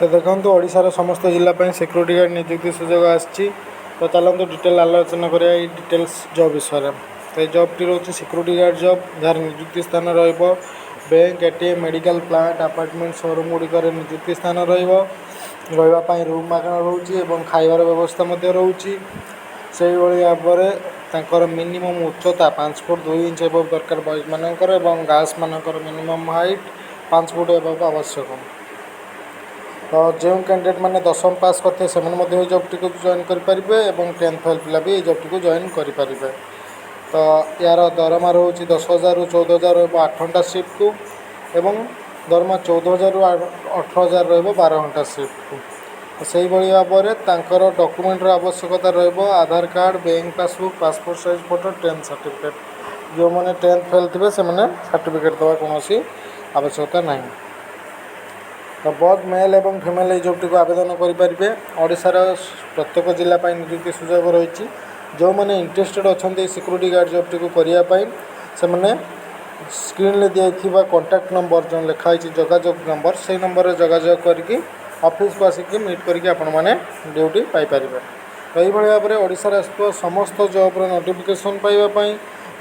तो देखो ओडिशार समस्त जिला सिक्यूरीटी गार्ड नियुक्ति सुजोग आसी तो चलते डिटेल आलोचना करिया डिटेल्स जॉब विषय में। तो जॉब टी रोचे सिक्यूरीटी गार्ड जॉब जार नियुक्ति स्थान bank ATM medical plant apartment showroom गुड़िक नियुक्ति स्थान रही रूम मागणा रोचे खाइबार व्यवस्था रोचे से भाव में मिनिमम उच्चता 5 फुट 2 इंच एबव दरकार बॉयज मानकर गर्ल्स मानकर मिनिमम हाइट 5 फुट एबव आवश्यक। तो जो कैंडिडेट मैंने 10वीं पास करते हैं जॉब टी जॉइन करेंगे और 10th फेल पिला भी जॉब टी जॉइन करेंगे। तो यार दरमा रोचे 10,000 रु 14,000 8 घंटा शिफ्ट को एवं दरमा 14,000 रु 18,000 12 घंटा शिफ्ट को। तो से भाव में डॉक्यूमेंट आवश्यकता Aadhaar card bank passbook passport size photo 10th certificate जो मैंने 10th फेल थे से सर्टिफिकेट देवा कौन आवश्यकता ना। तो बहुत मेल एवं फिमेल जॉब टी आवेदन करेंगे। ओडिशार प्रत्येक जिला नियुक्ति सुजोग रही जो मैंने इंटरेस्टेड अच्छा सिक्यूरीटी गार्ड जॉब टी करने से स्क्रीन दिखाई कॉन्टैक्ट नंबर जो लिखाई जोगाजोग नंबर से नंबर में जोगाजोग करके ऑफिस को आसिक मीट करके आपण मैंने ड्यूटी पाइपर। तो यही भाव में ओडिशार आसुवा समस्त जॉब्र नोटिफिकेशन पाइबापी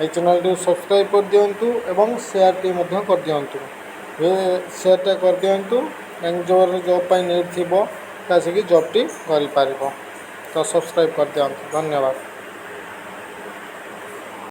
ये चैनल टी सब्सक्राइब कर दिंतु एवं शेयर टी कर दिंतु शेयरटा कर दिंतु जो जॉब नीड थी आसिक जॉब टी कर। तो सब्सक्राइब कर दिंतु। धन्यवाद।